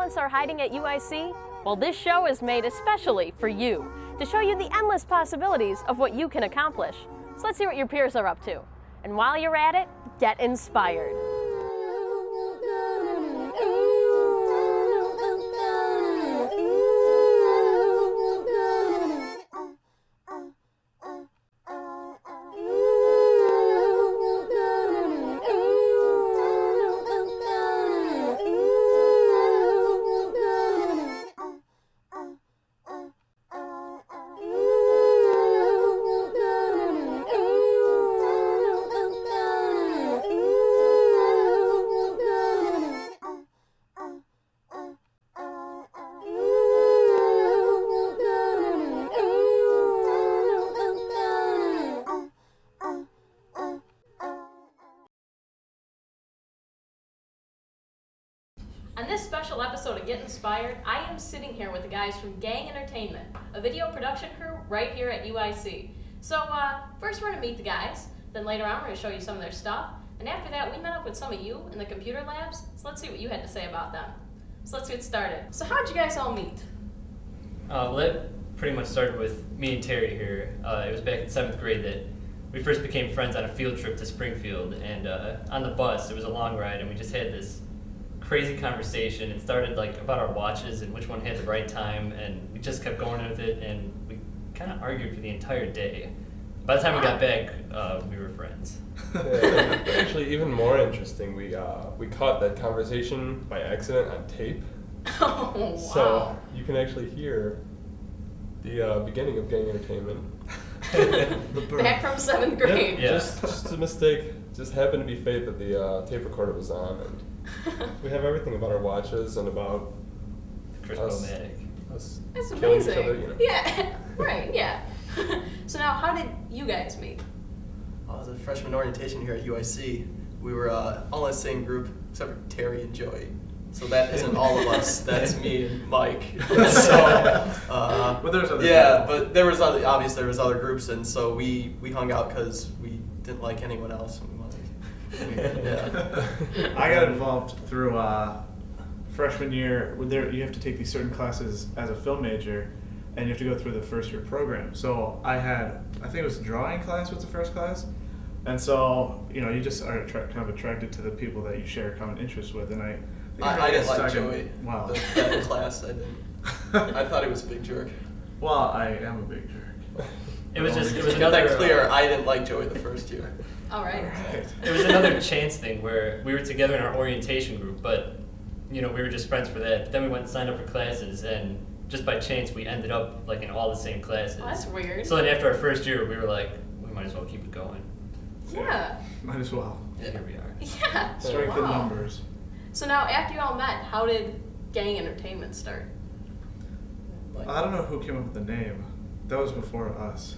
talents are hiding at UIC? Well, this show is made especially for you, to show you the endless possibilities of what you can accomplish. So let's see what your peers are up to. And while you're at it, get inspired. On this special episode of Get Inspired, I am sitting here with the guys from Gang Entertainment, a video production crew right here at UIC. So first we're going to meet the guys, then later on we're going to show you some of their stuff, and after that we met up with some of you in the computer labs, so let's see what you had to say about them. So let's get started. So how'd you guys all meet? Well, it pretty much started with me and Terry here. It was back in 7th grade that we first became friends on a field trip to Springfield, and on the bus, it was a long ride, and we just had this crazy conversation. It started like about our watches and which one had the right time, and we just kept going with it, and we kind of argued for the entire day. By the time we got back, we were friends. Actually, even more interesting, we caught that conversation by accident on tape. Oh, wow. So you can actually hear the beginning of Gang Entertainment. Back from 7th grade. Yeah. Just a mistake. Just happened to be fate that the tape recorder was on, and we have everything about our watches and about Chromatic. us That's killing amazing. each other. You know. Yeah, right, yeah. So now, how did you guys meet? As a freshman orientation here at UIC, we were all in the same group except for Terry and Joey. So that isn't all of us. That's me and Mike. But there's other but there was other groups, and so we hung out because we didn't like anyone else. And we wanted, yeah. I got involved through freshman year. You have to take these certain classes as a film major, and you have to go through the first year program. So I think it was drawing class was the first class, and so you just are kind of attracted to the people that you share common interests with. And I didn't like stuck in- Joey. Wow. That class, I didn't. I thought he was a big jerk. Well, I am a big jerk. It was To get another that clear, I didn't like Joey the first year. All right. Right. It was another chance thing where we were together in our orientation group, but we were just friends for that. But then we went and signed up for classes, and just by chance we ended up like in all the same classes. Oh, that's weird. So then after our first year, we were like, we might as well keep it going. Yeah. Might as well. And here we are. Yeah. Strength in Wow. numbers. So now, after you all met, how did Gang Entertainment start? I don't know who came up with the name. That was before us.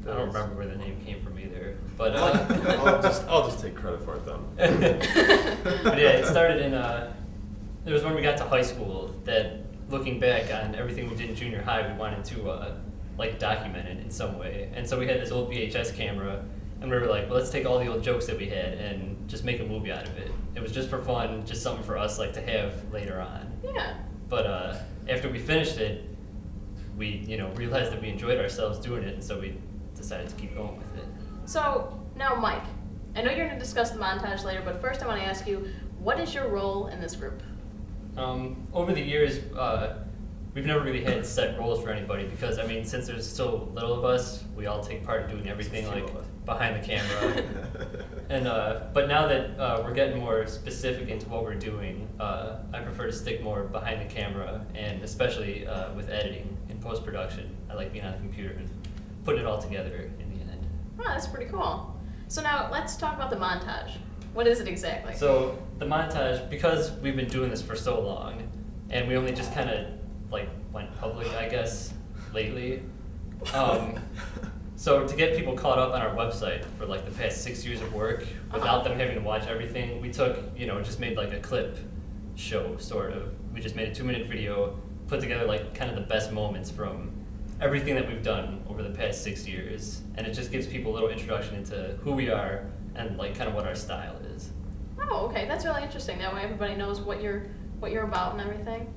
I don't remember where the name came from either, but I'll just take credit for it then. but yeah, it started in it was when we got to high school that looking back on everything we did in junior high, we wanted to like document it in some way. And so we had this old VHS camera, and we were like, well, let's take all the old jokes that we had and just make a movie out of it. It was just for fun, just something for us like to have later on. Yeah. But after we finished it, we realized that we enjoyed ourselves doing it, and so we decided to keep going with it. So now, Mike, I know you're going to discuss the montage later, but first I want to ask you, what is your role in this group? Over the years, we've never really had set roles for anybody because, since there's so little of us, we all take part in doing everything like behind the camera. And but now that we're getting more specific into what we're doing, I prefer to stick more behind the camera, and especially with editing and post-production. I like being on the computer and putting it all together in the end. Oh, that's pretty cool. So now let's talk about the montage. What is it exactly? So the montage, because we've been doing this for so long, and we only just kind of like went public, I guess, lately. So to get people caught up on our website for like the past 6 years of work without them having to watch everything, we took, just made like a clip show, sort of. We just made a 2-minute video, put together like kind of the best moments from everything that we've done over the past 6 years, and it just gives people a little introduction into who we are and like kind of what our style is. Oh, okay, that's really interesting. That way everybody knows what you're what you're about and everything.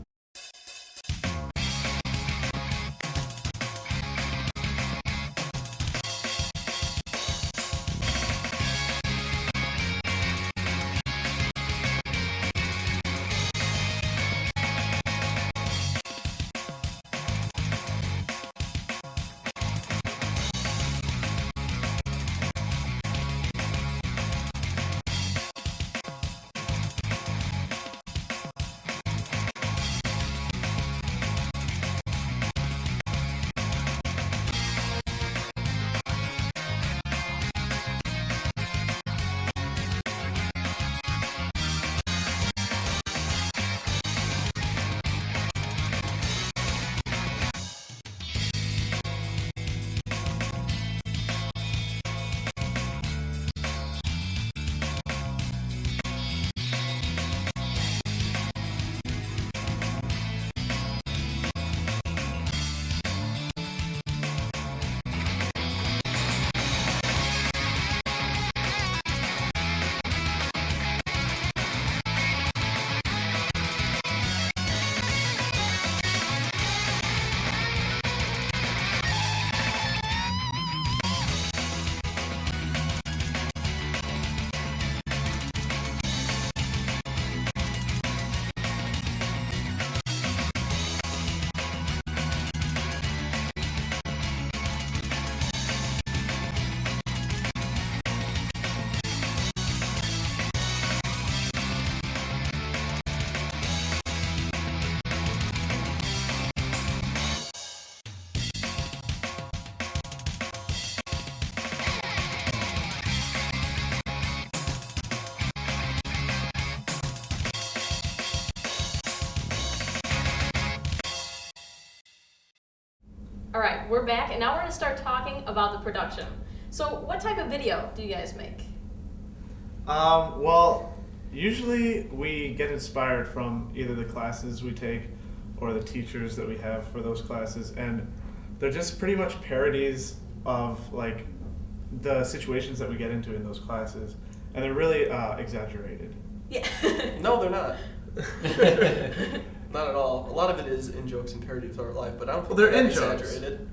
All right, we're back, and now we're gonna start talking about the production. So what type of video do you guys make? Well, usually we get inspired from either the classes we take or the teachers that we have for those classes, and they're just pretty much parodies of like the situations that we get into in those classes, and they're really exaggerated. Yeah. No, they're not. Not at all. A lot of it is in jokes and parody of our life, but I don't think Well, they're they're in jokes. exaggerated.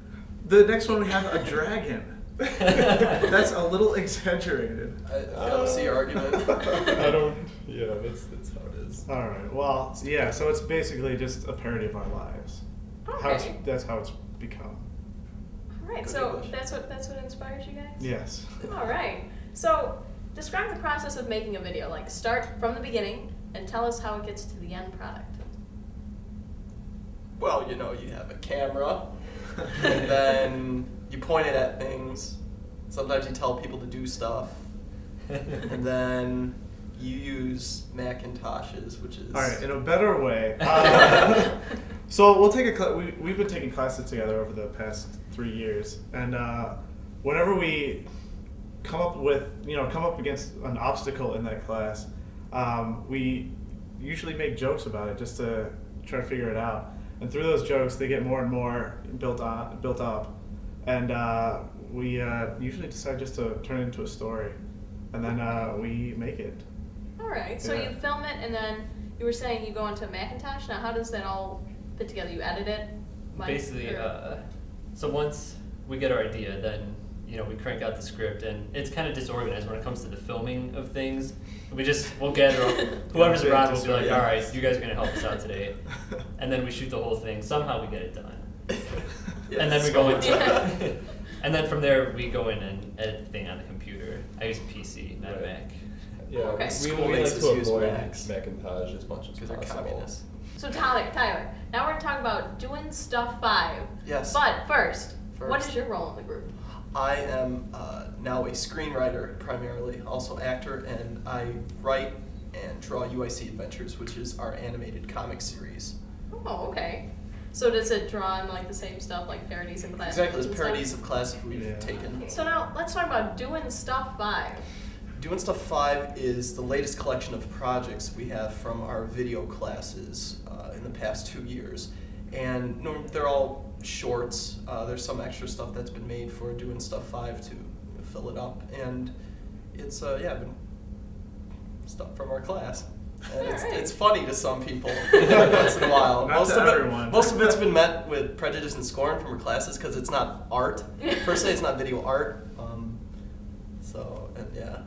The next one we have a dragon. That's a little exaggerated. I don't see your argument. I don't. Yeah, that's how it is. All right. Well, yeah. So it's basically just a parody of our lives. Okay. That's how it's become. All right, Good so English. that's what inspires you guys? Yes. All right. So describe the process of making a video. Like start from the beginning and tell us how it gets to the end product. Well, you know, you have a camera, and then you point it at things. Sometimes you tell people to do stuff, and then you use Macintoshes, which is All right. In a better way. So we'll take we've been taking classes together over the past 3 years, and whenever we come up against an obstacle in that class, we usually make jokes about it just to try to figure it out. And through those jokes, they get more and more built up, and we usually decide just to turn it into a story, and then we make it. All right. So Yeah. you film it, and then you were saying you go into Macintosh. Now, how does that all fit together? You edit it. Basically, or- so once we get our idea, then we crank out the script, and it's kind of disorganized when it comes to the filming of things. We'll gather whoever's Yeah, around will be like, disorganized. all right, you guys are gonna help us out today, and then we shoot the whole thing. Somehow we get it done, Yeah, and then we so go much. into, and then from there we go in and edit the thing on the computer. I use PC, not a Right. Mac. Yeah, Okay. we School like makes to us use avoid Macs. Macintosh as much as because they're possible. communists. So Tyler, now we're gonna talk about doing stuff 5. Yes. But first, what First. is your role in the group? I am now a screenwriter primarily, also actor, and I write and draw UIC Adventures, which is our animated comic series. Oh, okay. So does it draw on like the same stuff like parodies and classics? Exactly, and as stuff? parodies of classes we've Yeah. taken. So now let's talk about doing stuff 5. Doing Stuff 5 is the latest collection of projects we have from our video classes in the past 2 years. And they're all shorts. There's some extra stuff that's been made for Doing Stuff 5 to fill it up. And it's, been stuff from our class. And Alright. it's funny to some people once in a while. Not to everyone. Most of it's been met with prejudice and scorn from our classes because it's not art. Per se, it's not video art. And yeah,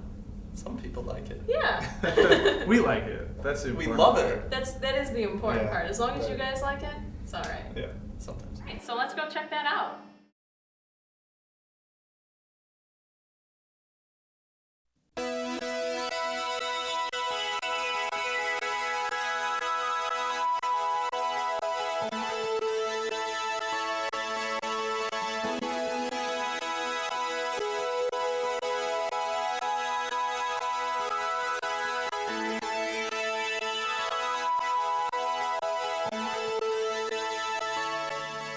some people like it. Yeah. We like it. That's the We important love part. it. That is the important Yeah. part. As long as you guys like it, it's all right. Yeah. Sometimes. Alright, so let's go check that out.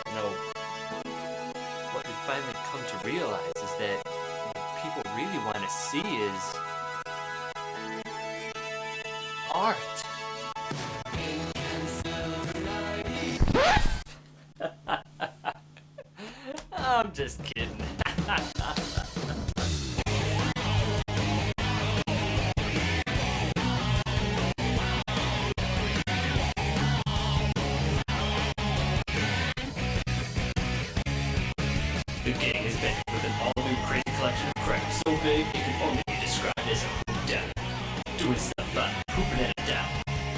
You know, what we finally come to realize is that what people really want to see is art. I'm just kidding. The gang is back with an all-new crazy collection of crap so big it can only be described as a hoop down. Doing stuff fun, pooping it down.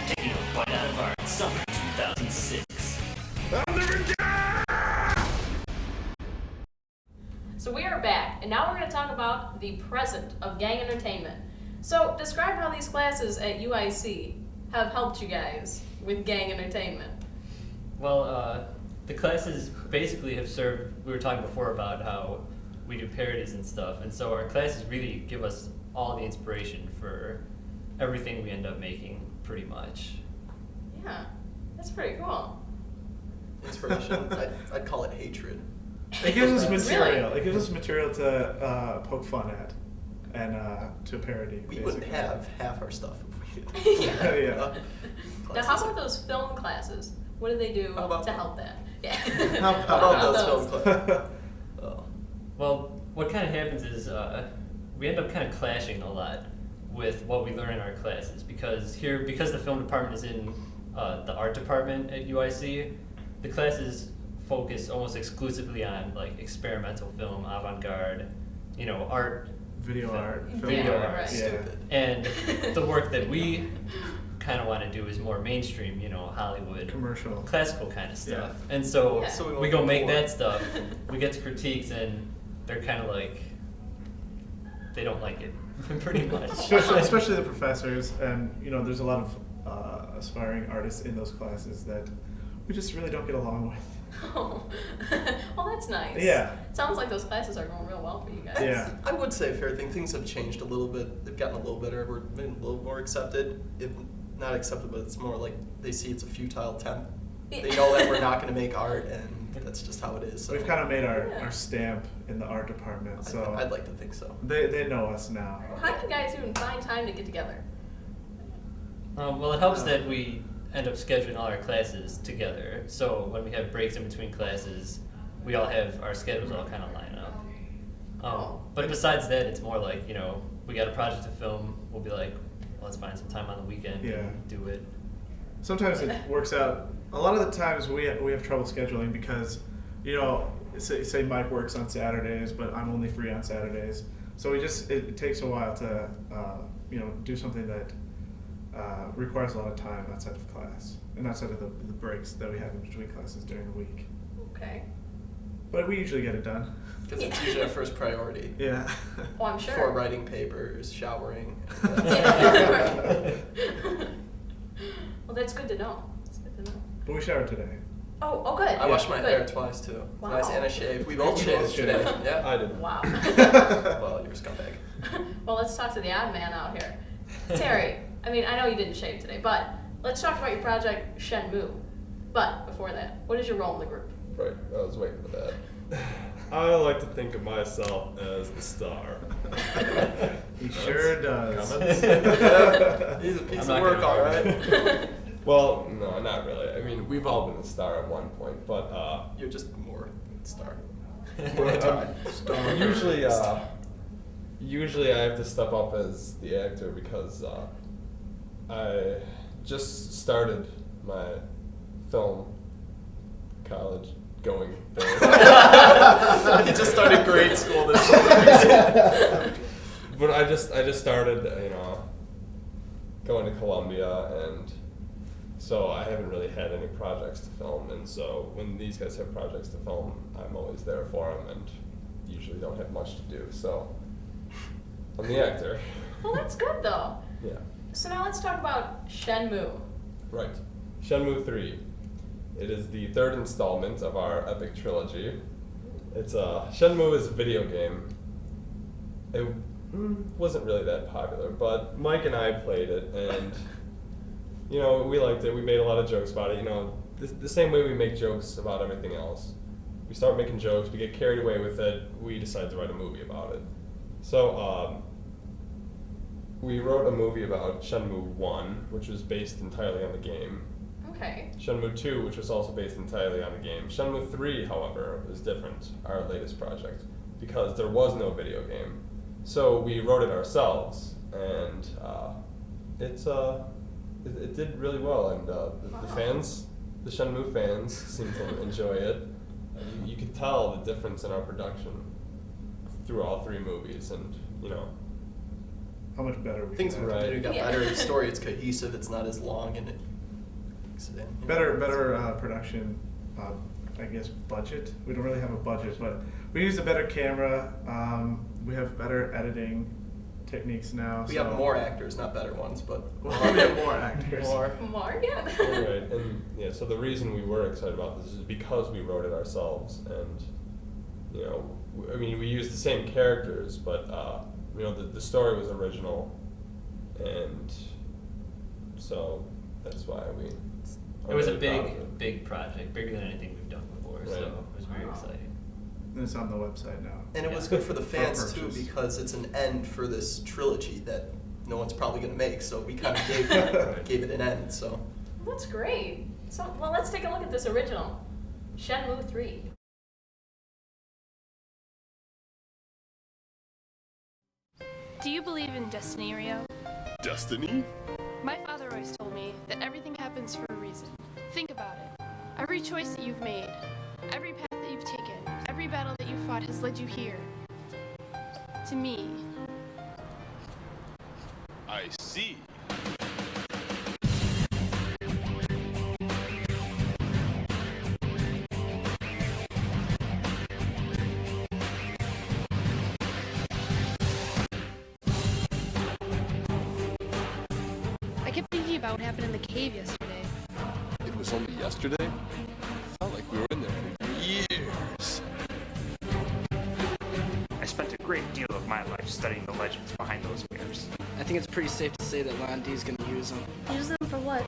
Taking a bite out of art in summer 2006. So we are back, and now we're going to talk about the present of gang entertainment. So describe how these classes at UIC have helped you guys with gang entertainment. Well, the classes basically have served, we were talking before about how we do parodies and stuff, and so our classes really give us all the inspiration for everything we end up making, pretty much. Yeah, that's pretty cool. Inspiration. I'd call it hatred. It gives us Really? material. It gives us material to poke fun at and to parody. We wouldn't basically. have half our stuff if we did. Yeah. Now, how about those film classes? What do they do How about to them? help that? Yeah. How How about those film classes? Oh. Well, what kind of happens is we end up kind of clashing a lot with what we learn in our classes because the film department is in the art department at UIC, the classes focus almost exclusively on like experimental film, avant-garde, art, Video film, art. film video Yeah, art. right. Stupid. And the work that we kind of want to do is more mainstream, Hollywood, Commercial. classical kind of Yeah. stuff. And so, Yeah. So we we won't go be make poor. that stuff, we get to critiques, and they're kind of like, they don't like it, pretty much. Especially the professors, and there's a lot of aspiring artists in those classes that we just really don't get along with. Oh, well, that's nice. Yeah. Sounds like those classes are going real well for you guys. Yeah. I would say a fair thing. Things have changed a little bit. They've gotten a little better. We're been a little more accepted. If not accepted, but it's more like they see it's a futile attempt. They know that we're not going to make art, and that's just how it is. So We've kind of made Yeah. our stamp in the art department, so I'd like to think so. they know us now. How do you guys even find time to get together? Well, it helps that we end up scheduling all our classes together. So when we have breaks in between classes, we all have our schedules all kind of line up. But besides that, it's more like, we got a project to film, we'll be like, well, let's find some time on the weekend Yeah. and do it. Sometimes it works out. A lot of the times we have trouble scheduling because, say Mike works on Saturdays, but I'm only free on Saturdays. So it takes a while to, do something that requires a lot of time outside of class and outside of the breaks that we have in between classes during the week. Okay. But we usually get it done. Because it's usually our first priority. Yeah. Oh, I'm sure. Before writing papers, showering. Yeah. Well, that's good to know. That's good to know. But we showered today. Oh, good. I washed my Good. hair twice too. Wow. Nice, and I shaved. We both We shaved both today. shaved. Yeah. I didn't. Wow. Well, you're a scumbag. Well, let's talk to the odd man out here. Terry, I know you didn't shave today, but let's talk about your project Shenmue. But before that, what is your role in the group? Right, I was waiting for that. I like to think of myself as the star. He sure does. Comments? Yeah, he's a piece I'm of not work, gonna all argue. right. Well, no, not really. I mean, we've all been a star at one point, but You're just more star. usually I have to step up as the actor because I just started my film college going thing. He just started grade school this year. But I just started, going to Columbia, and so I haven't really had any projects to film. And so when these guys have projects to film, I'm always there for them, and usually don't have much to do. So I'm the actor. Well, that's good though. Yeah. So now let's talk about Shenmue. Right. Shenmue 3. It is the third installment of our epic trilogy. It's Shenmue is a video game. It wasn't really that popular, but Mike and I played it, and we liked it. We made a lot of jokes about it. The same way we make jokes about everything else. We start making jokes, we get carried away with it, we decide to write a movie about it. So we wrote a movie about Shenmue 1, which was based entirely on the game. Okay. Shenmue 2, which was also based entirely on the game. Shenmue 3, however, is different, our latest project, because there was no video game. So we wrote it ourselves, and it did really well, and the fans, the Shenmue fans, seem to enjoy it. You could tell the difference in our production through all three movies, and How much better we Things can Right. it got Yeah. better. The story, it's cohesive. It's not as long, and it makes it in. Better production, I guess, budget. We don't really have a budget, but we use a better camera. We have better editing techniques now. We have more actors, not better ones, but We have more actors. More, yeah. Right, and so the reason we were excited about this is because we wrote it ourselves, and we used the same characters, but the story was original, and so that's why we. It was a really proud of it. big project, bigger than anything we've done before, so Right. it was very Wow. exciting. And it's on the website now. And it was Yeah. good for the fans too, purchase. because it's an end for this trilogy that no one's probably going to make. So we kind of gave it an end. So That's great. So, well, let's take a look at this original, Shenmue 3. Do you believe in destiny, Rio? Destiny? My father always told me that everything happens for a reason. Think about it. Every choice that you've made, every path that you've taken, every battle that you've fought has led you here. To me. I see. I kept thinking about what happened in the cave yesterday. It was only yesterday? Felt like we were in there for years. I spent a great deal of my life studying the legends behind those wares. I think it's pretty safe to say that Lan Di's gonna use them. Use them for what?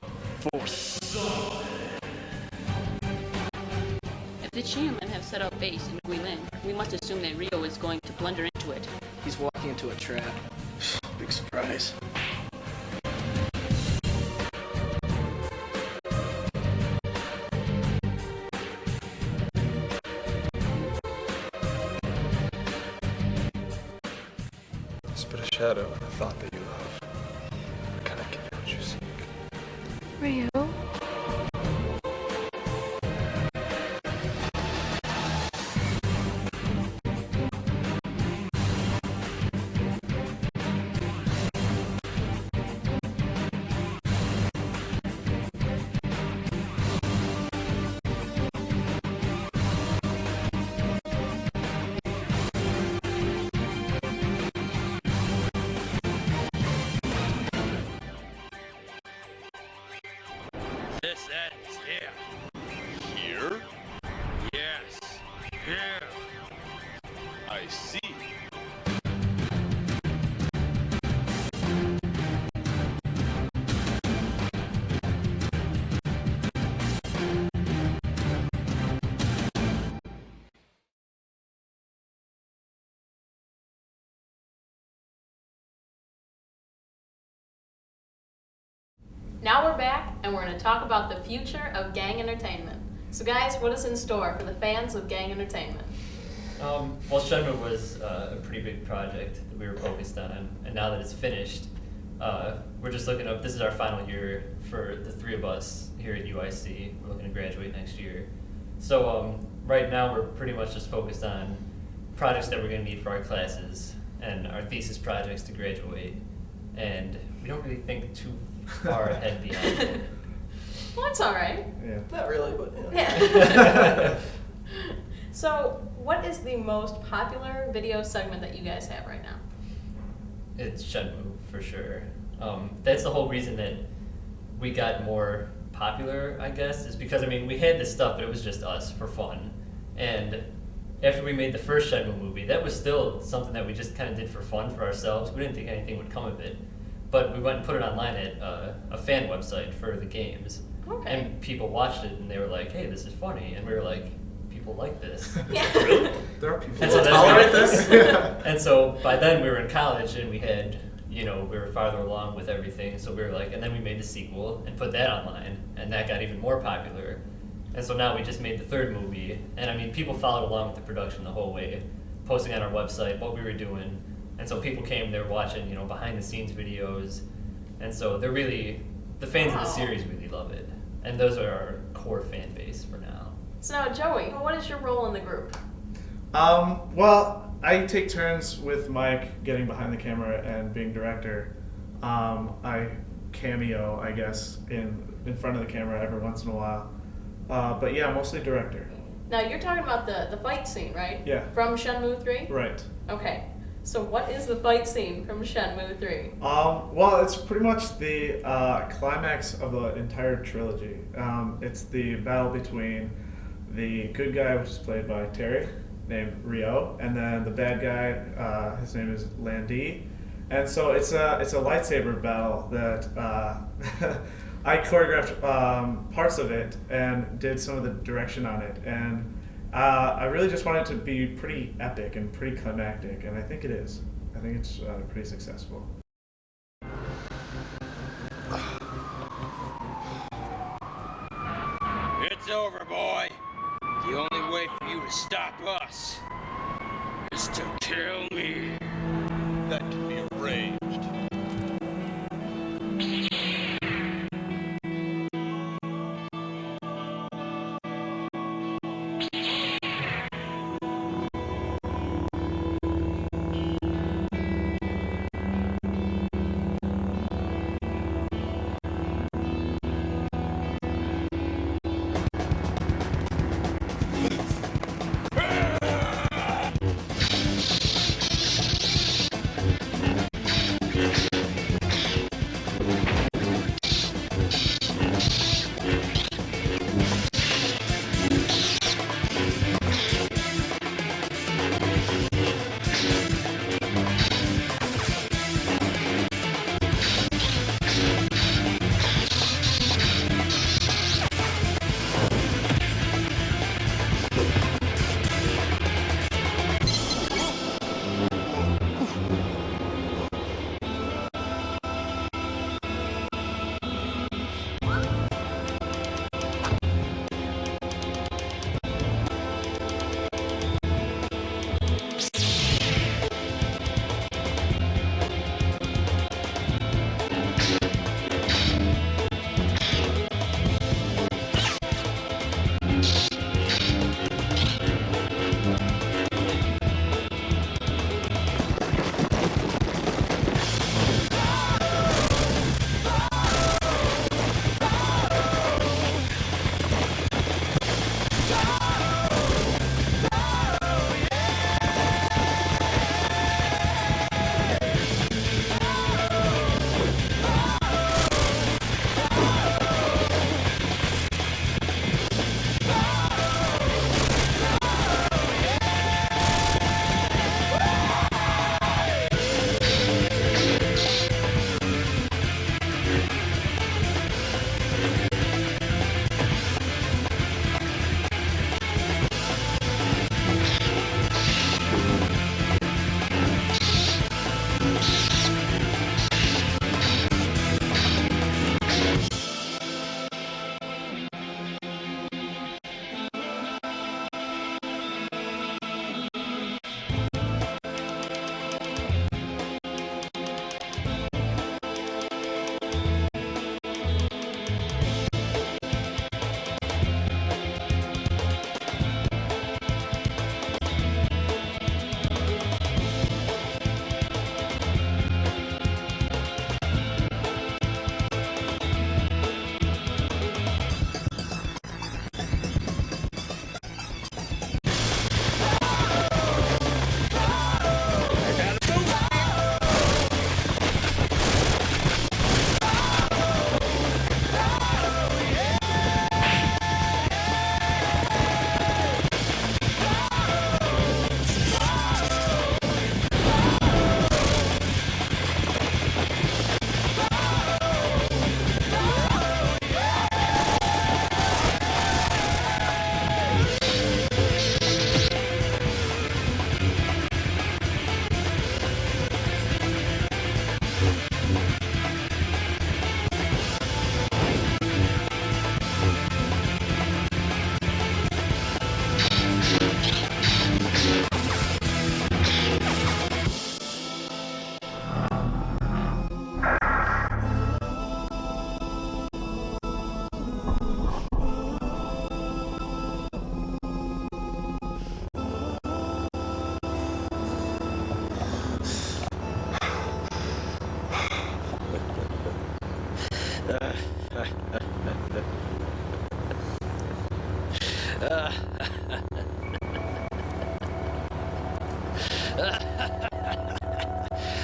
Force. If the Chinamen have set up base in Guilin, we must assume that Rio is going to blunder into it. He's walking into a trap. Big surprise. Spit a shadow on the thought that you love. I cannot give you what you seek. Rio? This ends here. Here? Yes, here. I see. Now we're back, and we're going to talk about the future of gang entertainment. So guys, what is in store for the fans of gang entertainment? Well, Shenmue was a pretty big project that we were focused on, and now that it's finished, we're just looking up. This is our final year for the three of us here at UIC. We're looking to graduate next year. So right now we're pretty much just focused on projects that we're going to need for our classes and our thesis projects to graduate. And we don't really think too far ahead beyond it. Well, that's all right. Yeah. Not really, but Yeah. So, what is the most popular video segment that you guys have right now? It's Shenmue for sure. That's the whole reason that we got more popular, I guess, is because, I mean, we had this stuff, but it was just us for fun. And after we made the first Shenmue movie, that was still something that we just kind of did for fun for ourselves. We didn't think anything would come of it. But we went and put it online at a fan website for the games. Okay. And people watched it and they were like, hey, this is funny. And we were like, people like this. Yeah. Really? There are people And who so tolerate this. And so by then we were in college and we had, we were farther along with everything. So we were like, and then we made the sequel and put that online, and that got even more popular. And so now we just made the third movie, and I mean, people followed along with the production the whole way, posting on our website what we were doing. And so people came, they were watching, behind the scenes videos. And so they're really, the fans of the series really love it. And those are our core fan base for now. So now, Joey, what is your role in the group? Well, I take turns with Mike getting behind the camera and being director. I cameo, I guess, in front of the camera every once in a while. But yeah, mostly director. Now, you're talking about the fight scene, right? Yeah. From Shenmue 3? Right. Okay. So what is the fight scene from Shenmue 3? Well, it's pretty much the climax of the entire trilogy. It's the battle between the good guy, which is played by Terry, named Ryo, and then the bad guy, his name is Landy. And so it's a lightsaber battle that I choreographed parts of it and did some of the direction on it. And I really just wanted it to be pretty epic and pretty climactic, and I think it is. I think it's pretty successful. It's over, boy. The only way for you to stop us is to kill me. That can be arranged.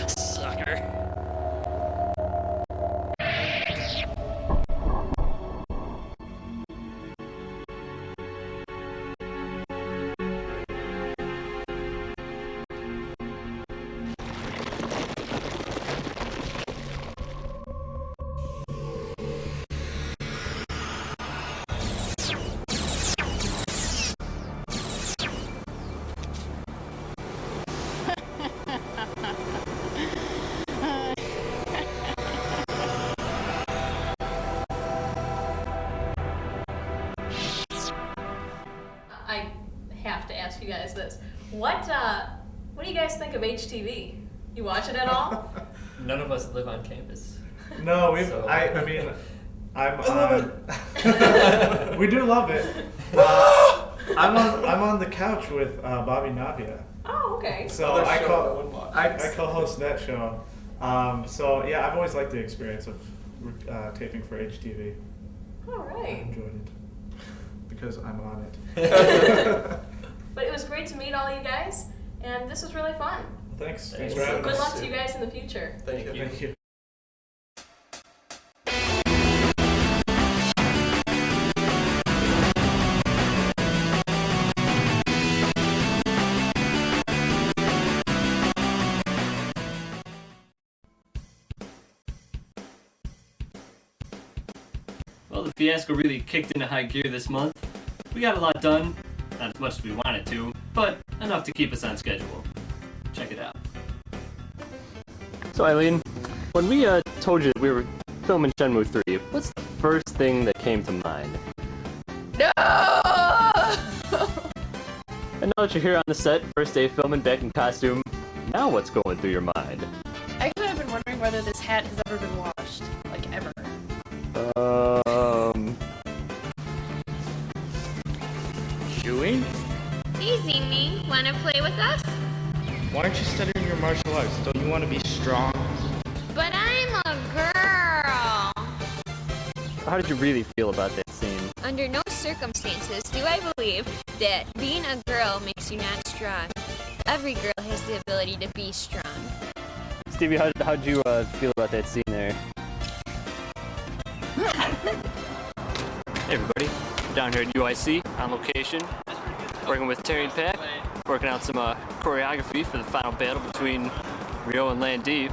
Sucker. I have to ask you guys this. What do you guys think of HTV? You watch it at all? None of us live on campus. No, So- I mean, I'm love on. We do love it. I'm on the couch with Bobby Navia. Oh, okay. So Other I show no one watches. I co-host that show. So yeah, I've always liked the experience of taping for HTV. All I right. enjoyed it because I'm on it. But it was great to meet all you guys, and this was really fun. Thanks. Thanks. Thanks for having Good us. luck to you guys in the future. Thank you. Thank you. Well, the fiasco really kicked into high gear this month. We got a lot done, not as much as we wanted to, but enough to keep us on schedule. Check it out. So Eileen, when we told you that we were filming Shenmue 3, what's the first thing that came to mind? No! And now that you're here on the set, first day filming back in costume, now what's going through your mind? Actually, I've been wondering whether this hat has ever been washed. Like, ever. Chewing? Easy, me. Wanna play with us? Why aren't you studying your martial arts? Don't you want to be strong? But I'm a girl. How did you really feel about that scene? Under no circumstances do I believe that being a girl makes you not strong. Every girl has the ability to be strong. Stevie, how'd you feel about that scene there? Hey everybody, we're down here at UIC on location, working with Terry and Pat, working out some choreography for the final battle between Ryo and Lan Di.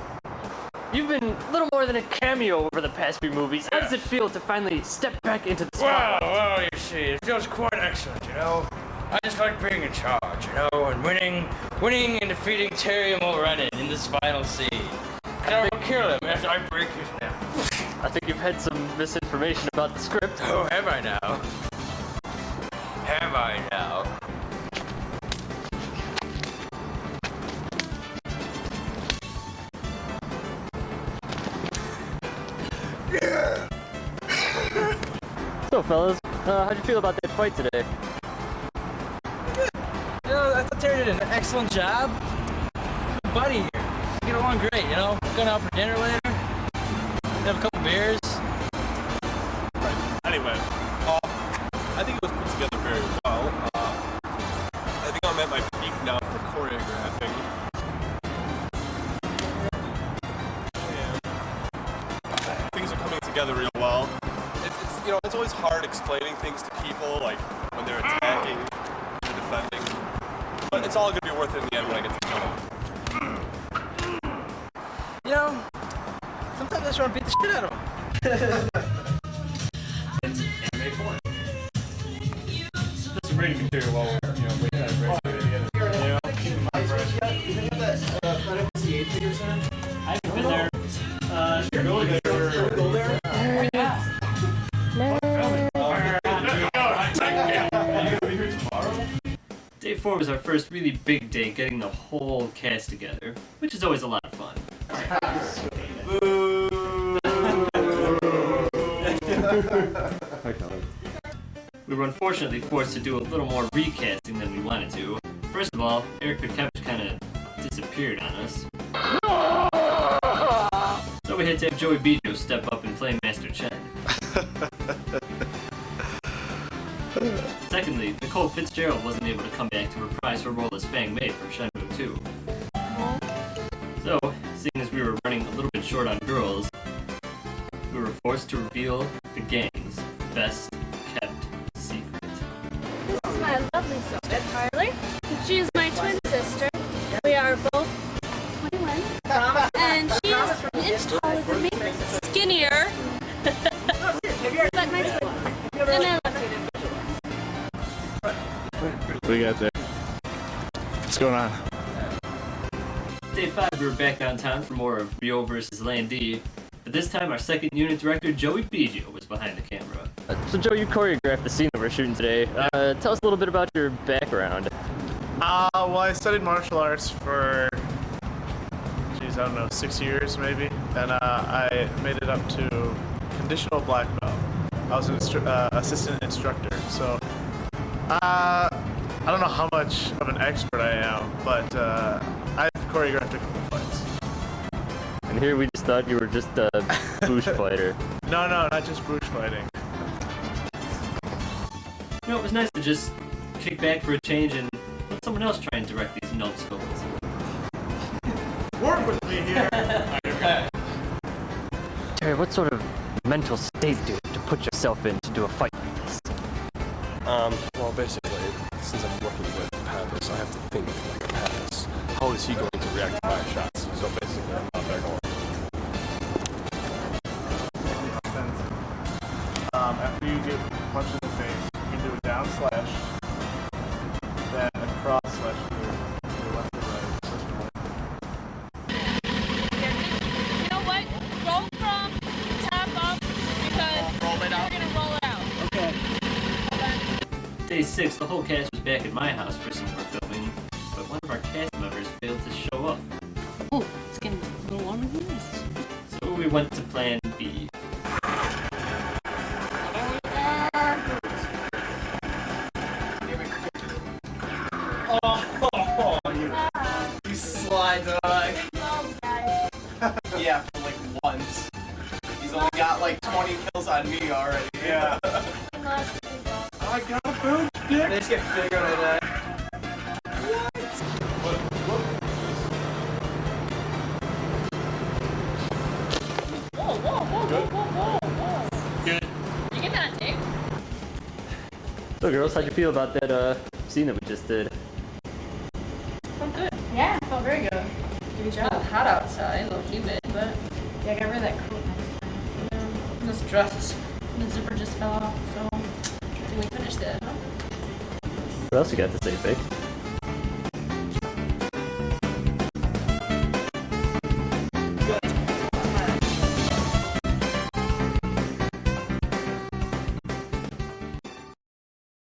You've been little more than a cameo over the past few movies. How does it feel to finally step back into the spotlight? Well, you see, it feels quite excellent, you know? I just like being in charge, you know, and winning and defeating Terry Mulrennan in this final scene. And I will kill him after I break his neck. I think you've had some misinformation about the script. Oh, have I now? Have I now? So fellas, how'd you feel about that fight today? You know, I thought Terry did an excellent job. Good buddy here. We get along great, you know? Going out for dinner later. Have a couple beers. Anyway, I think it was put together very well. I think I'm at my peak now for choreographing. And things are coming together real well. It's you know, it's always hard explaining things to people, like when they're attacking or defending. But it's all gonna be worth it in the end when I get to show them. You know, sometimes I just want to beat the shit out of him. It's anime porn. Just reading material while we're, waiting on break. Keep in mind, I haven't been there. Sure, go there. Go there? Day 4 was our first really big day getting the whole cast together, which is always a lot of fun. We were unfortunately forced to do a little more recasting than we wanted to. First of all, Eric Bekevich kind of disappeared on us. So we had to have Joey Bijo step up and play Master Chen. Secondly, Nicole Fitzgerald wasn't able to come back to reprise her role as Fang Mei from Shenmue 2. So, seeing as we were running a little bit short on girls, we were forced to reveal the gang's best kept secret. This is my lovely sister, Carly. She is my twin sister. We are both 21. And she is an inch taller than me, skinnier. But my twin. And I love her. What do you got there? What's going on? Day 5, we were back downtown for more of Rio vs. Landy, but this time our second unit director, Joey Biggio, was behind the camera. So Joe, you choreographed the scene that we're shooting today. Tell us a little bit about your background. Well, I studied martial arts for, I don't know, 6 years maybe. And I made it up to conditional black belt. I was an assistant instructor. So I don't know how much of an expert I am, but I've choreographed a couple fights. And here we just thought you were just a bush fighter. No, not just bush fighting. You know, it was nice to just kick back for a change and let someone else try and direct these numbskulls. Work with me here. Terry, what sort of mental state do you have to put yourself in to do a fight like this? Well, basically, since I'm working with Pappas, I have to think like a Pappas. How is he going to react to my shots? So basically, I'm out there going. After you get punched in the face, you can do a down slash, then a cross slash to left or right. You know what? Roll from the top up because we're going to roll it out. Okay. Day 6, the whole cast was back at my house for some more filming, but one of our cast members failed to show up. Oh, it's getting a little warmer here. So we went to plan B. You sly dog. Yeah, for like once. He's only got like 20 kills on me already. Yeah. I got a boot stick. They just get bigger than that. Whoa. Good. Did you get that on tape? So girls, how'd you feel about that scene that we just did? Felt good. Yeah, it felt very good. Good job. It's hot outside, a little humid, but Yeah, I got rid of that coat. this dress, the zipper just fell off, so I think we finished it, huh? What else you got to say, Vic?